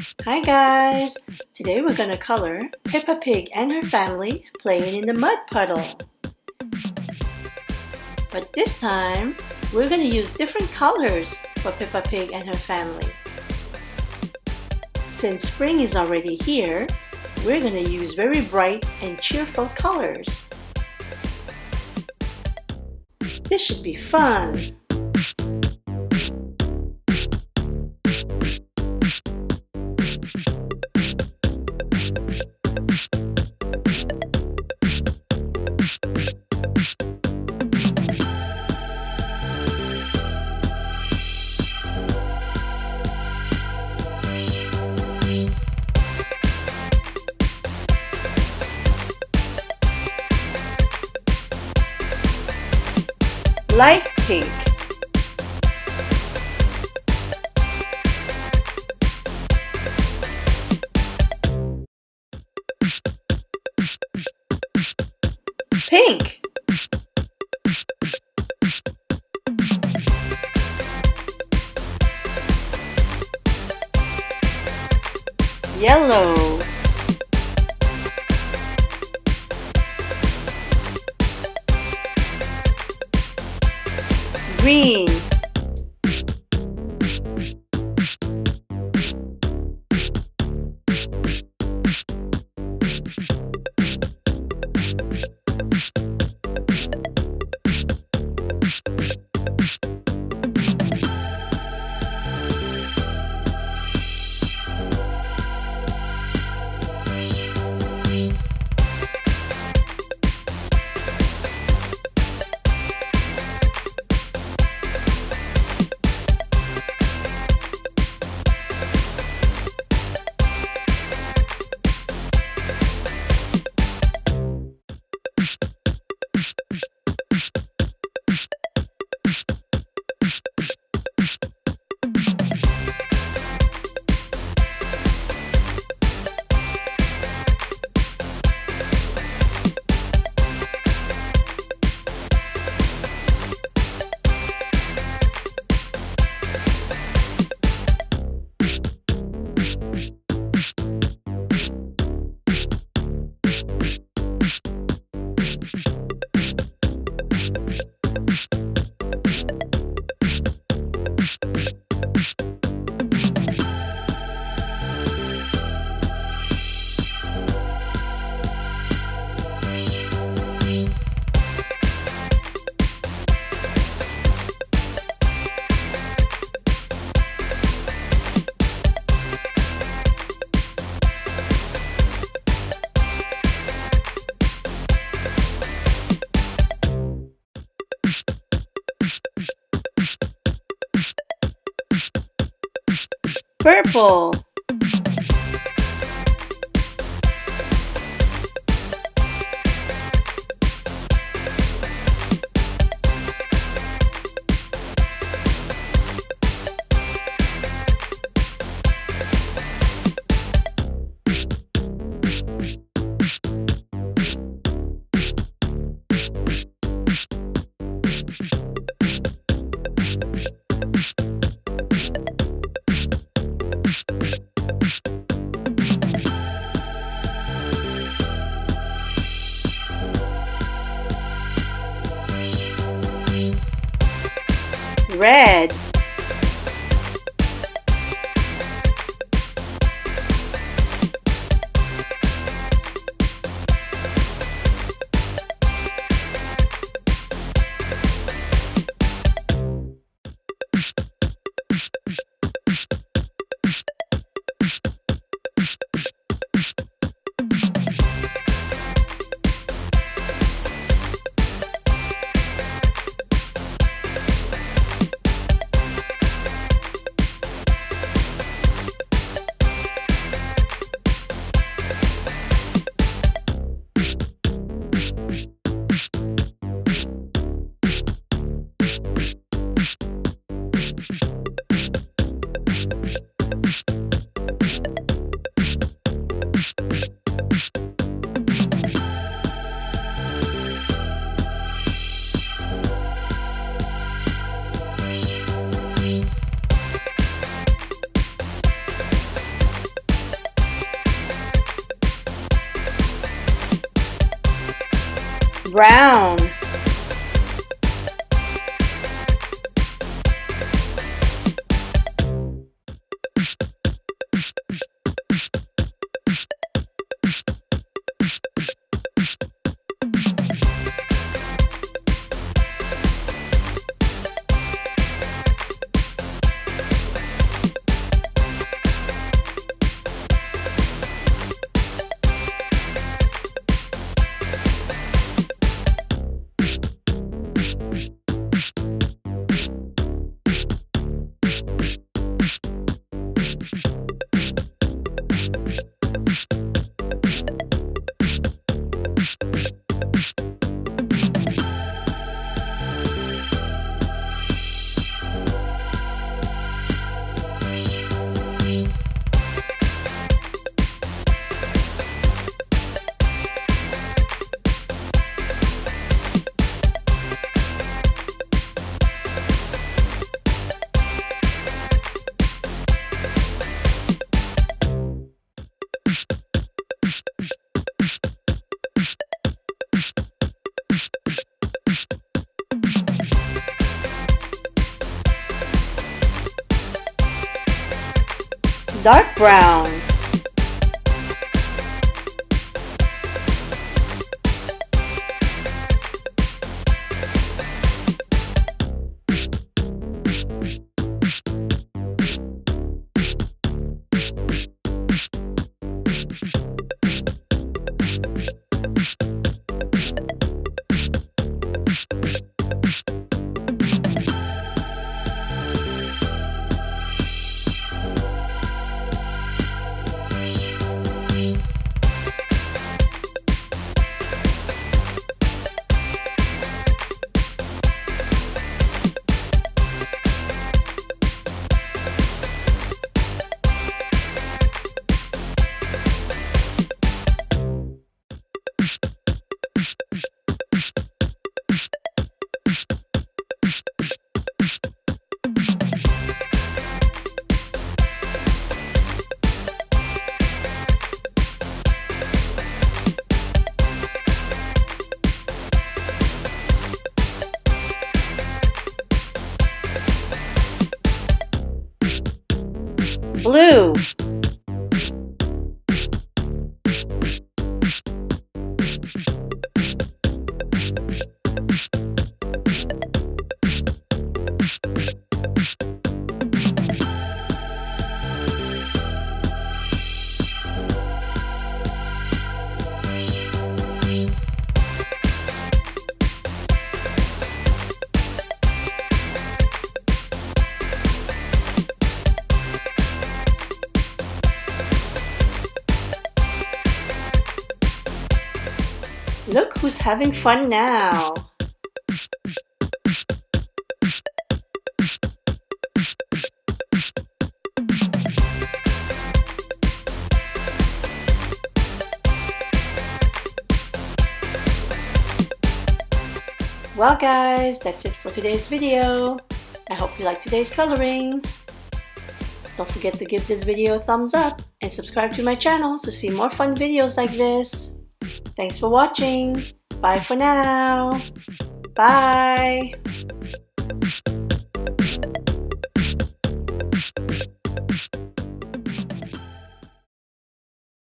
Hi guys! Today we're gonna color Peppa Pig and her family playing in the mud puddle. But this time, we're gonna use different colors for Peppa Pig and her family. Since spring is already here, we're gonna use very bright and cheerful colors. This should be fun! Light pink. Pink. Yellow. Green. Purple. Red. Brown. Dark brown. Blue. Look who's having fun now. Well guys, that's it for today's video. I hope you liked today's coloring. Don't forget to give this video a thumbs up and subscribe to my channel to see more fun videos like this. Thanks for watching. Bye for now. Bye.